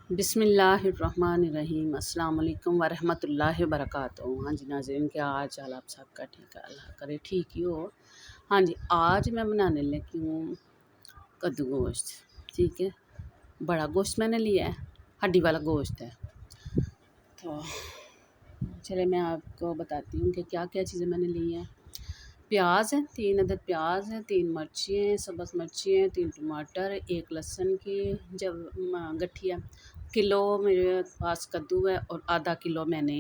बिस्मिल्लाहिर्रहमानिर्रहीम अस्सलाम वालेकुम वरहमतुल्लाहि वबरकातुहू। हाँ जी नाज़रीन, क्या हाल चाल आप सबका? ठीक है, अल्लाह करे ठीक ही हो। हाँ जी, आज मैं बनाने लगी हूँ कद्दू गोश्त। ठीक है, बड़ा गोश्त मैंने लिया है, हड्डी वाला गोश्त है। तो चले मैं आपको बताती हूँ कि क्या क्या चीज़ें मैंने ली हैं। प्याज है, 3 अदद प्याज है, 3 मिर्ची हैं, सब्ज़ मिर्ची हैं, 3 टमाटर, 1 लहसुन की जब गठिया, किलो मेरे पास कद्दू है और आधा किलो मैंने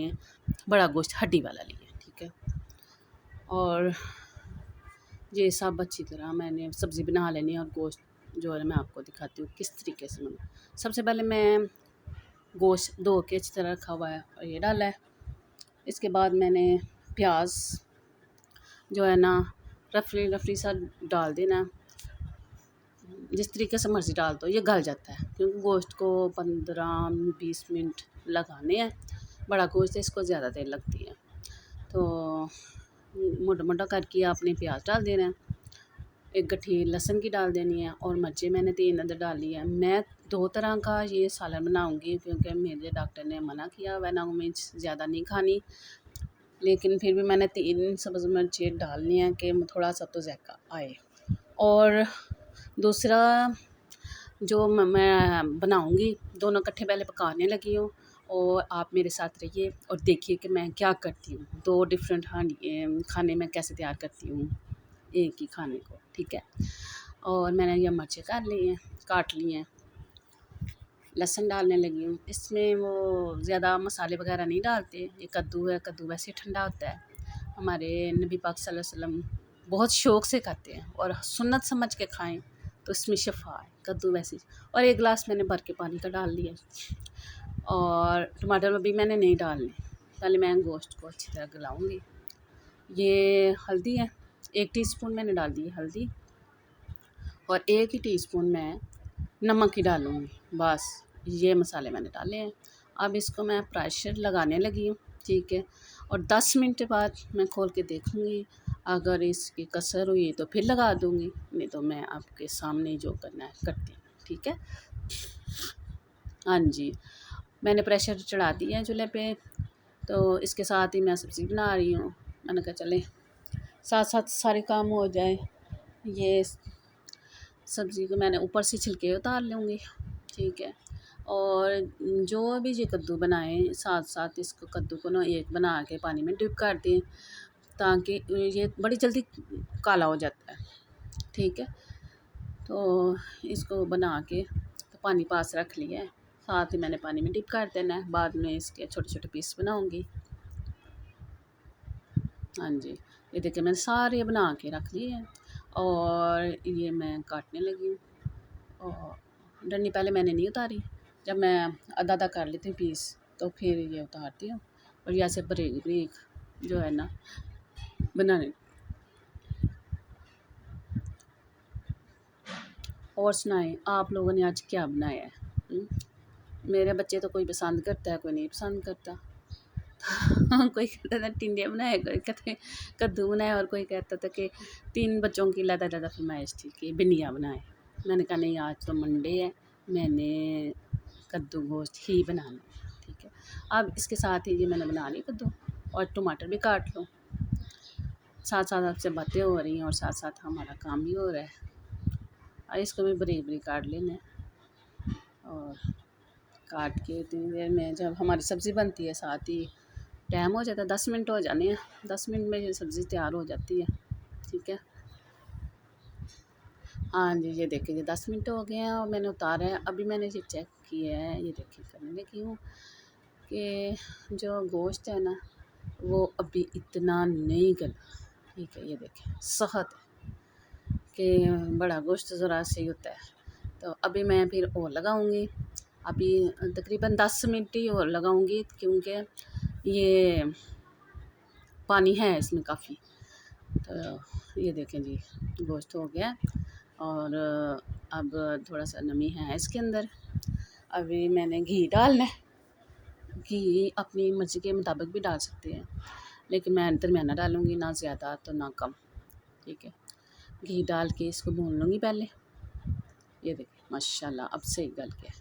बड़ा गोश्त हड्डी वाला लिया। ठीक है, और ये सब अच्छी तरह मैंने सब्ज़ी बना लेनी है और गोश्त जो है मैं आपको दिखाती हूँ किस तरीके से बना। सबसे पहले मैं गोश्त धो के अच्छी तरह रखा हुआ है और ये डाला है। इसके बाद मैंने प्याज जो है ना रफली रफली सा डाल देना, जिस तरीके से मर्ज़ी डाल दो, ये गल जाता है क्योंकि गोश्त को 15-20 मिनट लगाने हैं। बड़ा गोश्त है, इसको ज़्यादा देर लगती है। तो मोटा मोटा करके आपने प्याज डाल देना है, एक गठी लहसुन की डाल देनी है और मिर्ची मैंने 3 अदद डाली है। मैं 2 तरह का ये सालन बनाऊंगी क्योंकि मेरे डॉक्टर ने मना किया हुआ है ना मिर्च ज़्यादा नहीं खानी, लेकिन फिर भी मैंने 3 सब्ज़ मिर्ची डालनी है कि थोड़ा सा तो जायका आए। और दूसरा जो मैं बनाऊंगी, दोनों इकट्ठे पहले पकाने लगी हूँ और आप मेरे साथ रहिए और देखिए कि मैं क्या करती हूँ। 2 डिफरेंट खाने में कैसे तैयार करती हूँ एक ही खाने को। ठीक है, और मैंने ये मिर्चें काट ली हैं, लहसुन डालने लगी हूँ। इसमें वो ज़्यादा मसाले वगैरह नहीं डालते, ये कद्दू है, कद्दू वैसे ठंडा होता है। हमारे नबी पाक सल्लल्लाहु अलैहि वसल्लम बहुत शौक़ से खाते हैं और सुन्नत समझ के खाएं तो इसमें शफ़ा है। कद्दू वैसे और 1 गिलास मैंने भर के पानी का डाल लिया और टमाटर अभी मैंने नहीं डालने, पहले मैं गोश्त को अच्छी तरह गलाऊँगी। ये हल्दी है, 1 टीस्पून मैंने डाल दी हल्दी और 1 ही टीस्पून मैं नमक ही डालूँगी, बस ये मसाले मैंने डाले हैं। अब इसको मैं प्रेशर लगाने लगी हूँ। ठीक है, और 10 मिनट बाद मैं खोल के देखूँगी, अगर इसकी कसर हुई तो फिर लगा दूँगी, नहीं तो मैं आपके सामने जो करना है करती हूँ। ठीक है, हाँ जी, मैंने प्रेशर चढ़ा दिया है चूल्हे पे, तो इसके साथ ही मैं सब्ज़ी बना रही हूँ। मैंने कहा चले साथ साथ सारे काम हो जाए। ये सब्ज़ी को मैंने ऊपर से छिलके उतार लूँगी। ठीक है, और जो भी ये कद्दू बनाएं साथ साथ इसको कद्दू को ना एक बना के पानी में डिप कर दें ताकि ये बड़ी जल्दी काला हो जाता है। ठीक है, तो इसको बना के तो पानी पास रख लिया है, साथ ही मैंने पानी में डिप कर देना है। बाद में इसके छोटे छोटे पीस बनाऊँगी। हाँ जी, ये देखिए मैंने सारे बना के रख लिए हैं और ये मैं काटने लगी हूँ। और डंडी पहले मैंने नहीं उतारी, जब मैं आधा आधा कर लेती हूँ पीस तो फिर ये उतारती हूँ और यहाँ से बारीक बारीक जो है ना बनाने। और सुनाएं आप लोगों ने आज क्या बनाया है? मेरे बच्चे तो कोई पसंद करता है, कोई नहीं पसंद करता। कोई कहता था टिंडे बनाए, कोई कहते कद्दू बनाए और कोई कहता था कि 3 बच्चों की अलग-अलग फरमाइश थी कि भिंडियाँ बनाएं। मैंने कहा नहीं, आज तो मंडे है, मैंने कद्दू गोश्त ही बनाना है। ठीक है, अब इसके साथ ही ये मैंने बना ली कद्दू और टमाटर भी काट लो। साथ साथ आपसे बातें हो रही हैं और साथ साथ हमारा काम भी हो रहा है। और इसको भी बारीक बारीक काट लेना है और काट के इतनी देर में जब हमारी सब्ज़ी बनती है साथ ही टाइम हो जाता है, 10 मिनट हो जाने हैं। 10 मिनट में ये सब्ज़ी तैयार हो जाती है। ठीक है, हाँ जी, ये देखिए ये 10 मिनट हो गए हैं और मैंने उतारा है। अभी मैंने ये चेक किया है, ये देखिए करने लगी हूँ कि जो गोश्त है ना वो अभी इतना नहीं गला। ठीक है, ये देखिए सहत है कि बड़ा गोश्त ज़रा सही होता है। तो अभी मैं फिर और लगाऊंगी, अभी तकरीबन 10 मिनट ही और लगाऊंगी क्योंकि ये पानी है इसमें काफ़ी। तो ये देखें जी गोश्त हो गया और अब थोड़ा सा नमी है इसके अंदर। अभी मैंने घी डालना है, घी अपनी मर्ज़ी के मुताबिक भी डाल सकते हैं, लेकिन मैं दरमियाना डालूँगी, ना ज़्यादा तो ना कम। ठीक है, घी डाल के इसको भून लूँगी पहले। ये देखिए माशाल्लाह अब सही गल गया।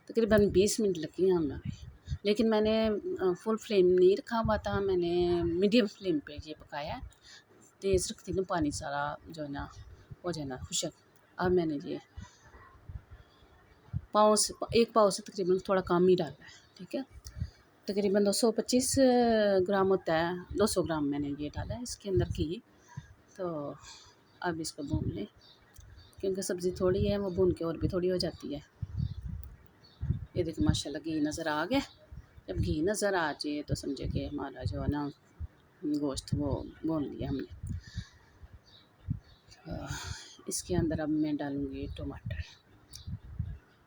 तकरीबन 20 मिनट लगे हैं हमारे। लेकिन मैंने फुल फ्लेम नहीं रखा हुआ था, मैंने मीडियम फ्लेम पे ये पकाया है। तेज़ रखती हूँ पानी सारा जो है ना हो जाए ना खुशक। अब मैंने ये एक पाव से तकरीबन थोड़ा कम ही डाला है, ठीक है। तकरीबन 225 ग्राम होता है, 200 ग्राम मैंने ये डाला है इसके अंदर घी। तो अब इसको भून लें, क्योंकि सब्ज़ी थोड़ी है, वो भून के और भी थोड़ी हो जाती है। ये देखो माशाल्लाह घी नज़र आ गया। जब घी नज़र आ जाए तो समझे कि हमारा जो है ना गोश्त वो भून लिया हमने। इसके अंदर अब मैं डालूँगी टमाटर,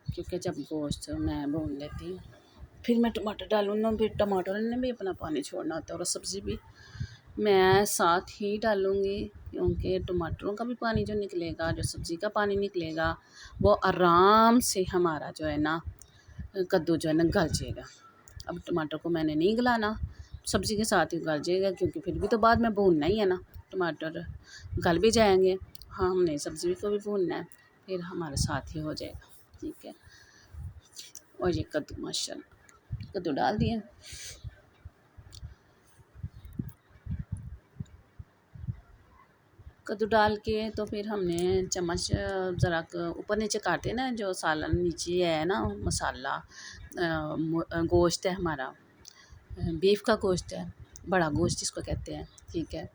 क्योंकि जब गोश्त मैं भून लेती हूँ फिर मैं टमाटर डालूँ ना, फिर टमाटर ने भी अपना पानी छोड़ना होता है और सब्ज़ी भी मैं साथ ही डालूँगी, क्योंकि टमाटरों का भी पानी जो निकलेगा, जो सब्ज़ी का पानी निकलेगा, वो आराम से हमारा जो है ना कद्दू जो है ना गल जाएगा। अब टमाटर को मैंने नहीं गलाना, सब्ज़ी के साथ ही गल जाएगा, क्योंकि फिर भी तो बाद में भूनना ही है ना, टमाटर गल भी जाएंगे। हाँ, हमने सब्ज़ी को भी भूनना है, फिर हमारे साथ ही हो जाएगा, ठीक है। और ये कद्दू माशाल्लाह कद्दू डाल दिए। कद्दू डाल के तो फिर हमने चम्मच ज़रा ऊपर नीचे काटे ना, जो सालन नीचे है ना मसाला, गोश्त है हमारा, बीफ का गोश्त है, बड़ा गोश्त जिसको कहते हैं, ठीक है।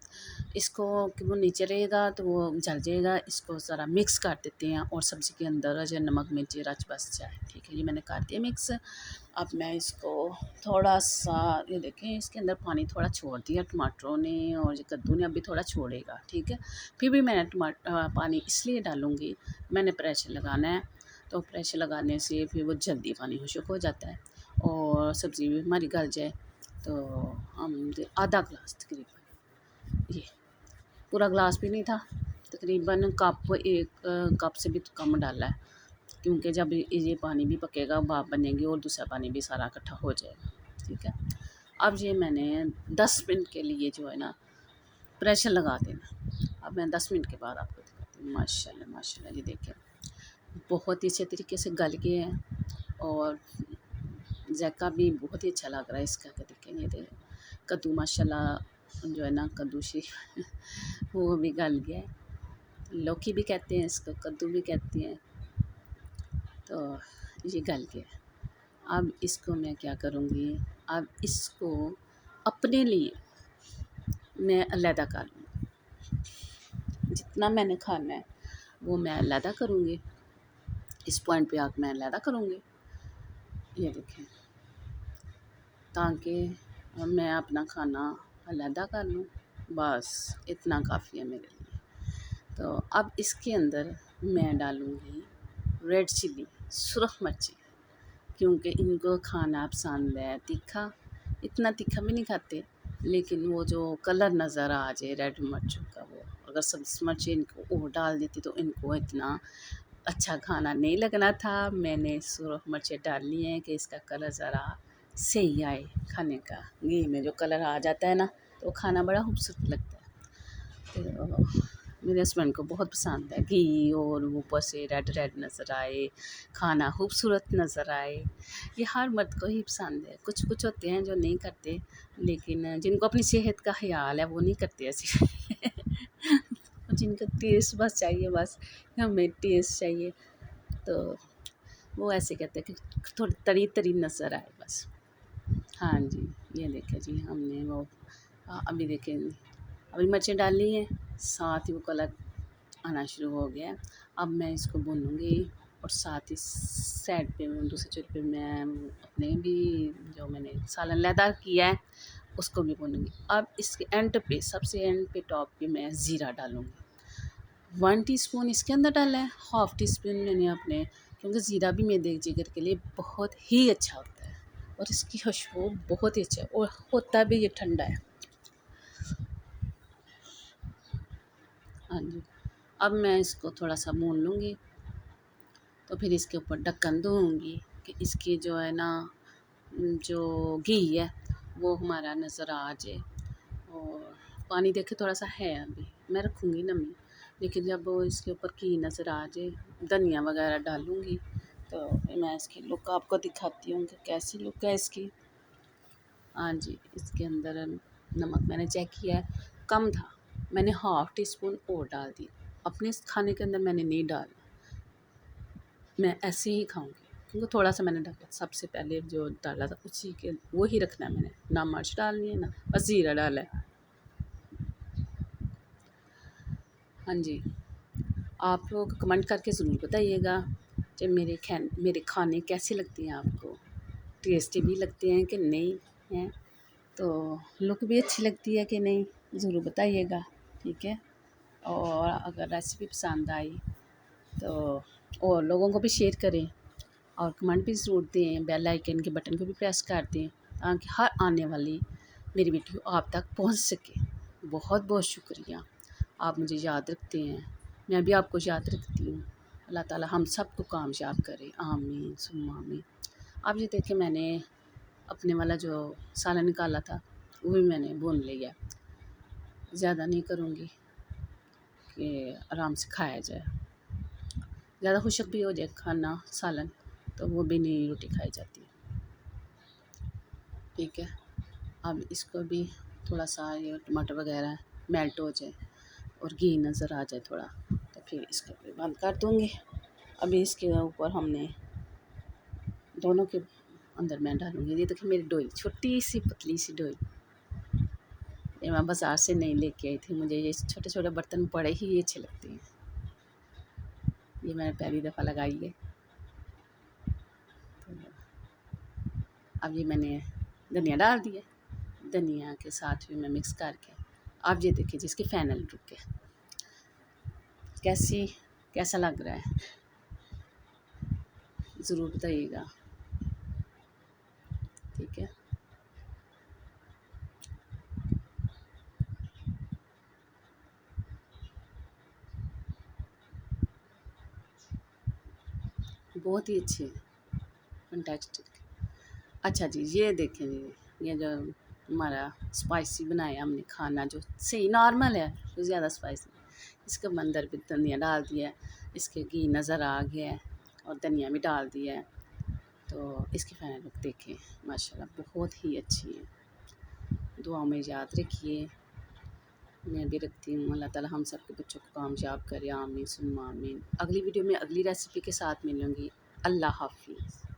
इसको कि वो नीचे रहेगा तो वो जल जाएगा, इसको ज़रा मिक्स कर देते हैं और सब्ज़ी के अंदर जो नमक मिर्च रच बस जाए, ठीक है। ये मैंने कर दिया मिक्स। अब मैं इसको थोड़ा सा, ये देखें इसके अंदर पानी थोड़ा छोड़ दिया टमाटरों ने और ये कद्दू ने अभी थोड़ा छोड़ेगा, ठीक है। फिर भी मैं पानी इसलिए डालूँगी, मैंने प्रेशर लगाना है, तो प्रेशर लगाने से फिर वो जल्दी पानी खुश्क हो जाता है और सब्ज़ी भी हमारी गल जाए। तो हम आधा ग्लास तकरीबन, ये पूरा ग्लास भी नहीं था, तकरीबन कप, एक कप से भी कम डाला है, क्योंकि जब ये पानी भी पकेगा भाप बनेगी और दूसरा पानी भी सारा इकट्ठा हो जाएगा, ठीक है। अब ये मैंने 10 मिनट के लिए जो है ना प्रेशर लगा देना। अब मैं 10 मिनट के बाद आपको दिखाती हूँ। माशाल्लाह माशाल्लाह, ये देखें बहुत ही अच्छे तरीके से गल गए हैं और जायका भी बहुत ही अच्छा लग रहा है इसका। देखें ये देखें कद्दू माशाल्लाह जो है ना कद्दू शी वो भी गल गया है। लौकी भी कहते हैं इसको, कद्दू भी कहते हैं। तो ये गल गया। अब इसको मैं क्या करूँगी, अब इसको अपने लिए मैं अलहदा कर लूँगी। जितना मैंने खाना है वो मैं अलहदा करूँगी, इस पॉइंट पे आकर मैं अलहदा करूँगी। ये देखें, ताकि मैं अपना खाना अलहदा कर लूँ, बस इतना काफ़ी है मेरे लिए। तो अब इसके अंदर मैं डालूँगी रेड चिली, सुरख मिर्ची, क्योंकि इनको खाना पसंद है तीखा। इतना तीखा भी नहीं खाते, लेकिन वो जो कलर नज़र आ जाए रेड मिर्चों का, वो अगर सब्ज़ मिर्ची इनको और डाल देती तो इनको इतना अच्छा खाना नहीं लगना था। मैंने सुरख मिर्ची डालनी है कि इसका कलर ज़रा सही आए खाने का। घी में जो कलर आ जाता है ना तो खाना बड़ा खूबसूरत लगता है। तो मेरे हस्बैंड को बहुत पसंद है घी, और ऊपर से रेड रेड नज़र आए, खाना खूबसूरत नज़र आए, ये हर मर्द को ही पसंद है। कुछ कुछ होते हैं जो नहीं करते, लेकिन जिनको अपनी सेहत का ख्याल है वो नहीं करते ऐसे जिनको टेस्ट बस चाहिए, बस हमें टेस्ट चाहिए, तो वो ऐसे कहते हैं कि थोड़ी तरी तरी नज़र आए बस। हाँ जी, ये देखें जी हमने वो अभी देखें, अभी मिर्चें डाली हैं, साथ ही वो कलर आना शुरू हो गया है। अब मैं इसको भूनूँगी और साथ ही साइड पे दूसरे चूल्हे पे मैं अपने भी जो मैंने सालन लहदा किया है उसको भी भूनूँगी। अब इसके एंड पे, सबसे एंड पे टॉप पे मैं ज़ीरा डालूँगी। 1 टीस्पून इसके अंदर डाला है, हाफ़ टी स्पून मैंने अपने, क्योंकि ज़ीरा भी मैदे जिगर के लिए बहुत ही अच्छा होता है और इसकी खुशबू बहुत ही अच्छा है और होता भी ये ठंडा है। हाँ जी, अब मैं इसको थोड़ा सा भून लूँगी, तो फिर इसके ऊपर ढक्कन दूँगी कि इसकी जो है ना जो घी है वो हमारा नज़र आ जाए। और पानी देखे थोड़ा सा है, अभी मैं रखूँगी नमी, लेकिन जब वो इसके ऊपर घी नज़र आ जाए धनिया वगैरह डालूँगी, तो मैं इसकी लुक आपको दिखाती हूँ कि कैसी लुक है इसकी। हाँ जी, इसके अंदर नमक मैंने चेक किया है, कम था, मैंने हाफ़ टी स्पून और डाल दी। अपने इस खाने के अंदर मैंने नहीं डाला, मैं ऐसे ही खाऊंगी क्योंकि थोड़ा सा मैंने डाला, सबसे पहले जो डाला था उसी के वो ही रखना है मैंने, ना मिर्च डालनी है ना बस ज़ीरा डाला है। हाँ जी, आप लोग कमेंट करके ज़रूर बताइएगा कि मेरे खाने कैसे लगते हैं आपको, टेस्टी भी लगते हैं कि नहीं हैं, तो लुक भी अच्छी लगती है कि नहीं, ज़रूर बताइएगा, ठीक है। और अगर रेसिपी पसंद आई तो और लोगों को भी शेयर करें और कमेंट भी ज़रूर दें, बेल आइकन के बटन को भी प्रेस कर दें ताकि हर आने वाली मेरी वीडियो आप तक पहुंच सके। बहुत बहुत शुक्रिया, आप मुझे याद रखते हैं, मैं भी आपको याद रखती हूँ। अल्लाह ताला हम सबको कामयाब करे, आमीन सुम्मा आमीन। अब ये देखें, मैंने अपने वाला जो सालन निकाला था वो भी मैंने भून लिया, ज़्यादा नहीं करूँगी कि आराम से खाया जाए, ज़्यादा खुशक भी हो जाए खाना सालन तो वो भी नहीं रोटी खाई जाती, ठीक है। अब इसको भी थोड़ा सा ये टमाटर वगैरह मेल्ट हो जाए और घी नज़र आ जाए थोड़ा, तो फिर इसको भी बंद कर दूँगी। अभी इसके ऊपर हमने दोनों के अंदर मैं डालूँगी, ये देखिए मेरी डोई, छोटी सी पतली सी डोई, ये मैं बाज़ार से नहीं लेके आई थी, मुझे ये छोटे छोटे बर्तन बड़े ही अच्छे लगते हैं। ये मैंने पहली दफ़ा लगाई है, तो अब ये मैंने धनिया डाल दिया, धनिया के साथ भी मैं मिक्स करके, अब ये देखिए जिसकी फाइनल लुक है, कैसा लग रहा है ज़रूर बताइएगा, ठीक है। बहुत ही अच्छी है, फैंटास्टिक। अच्छा जी, ये देखें जी, ये जो हमारा स्पाइसी बनाया हमने खाना, जो सही नॉर्मल है, तो ज़्यादा स्पाइसी, इसके अंदर भी धनिया डाल दिया है, इसके घी नज़र आ गया है और धनिया भी डाल दिया है, तो इसकी फाइनल लुक देखें, माशाल्लाह बहुत ही अच्छी है। दुआ में याद रखिए, मैं भी रखती हूँ। अल्लाह ताला हम सब के बच्चों को कामयाब करे, आमीन सुम्मा आमीन। अगली वीडियो में अगली रेसिपी के साथ मिलूँगी। अल्लाह हाफ़िज़।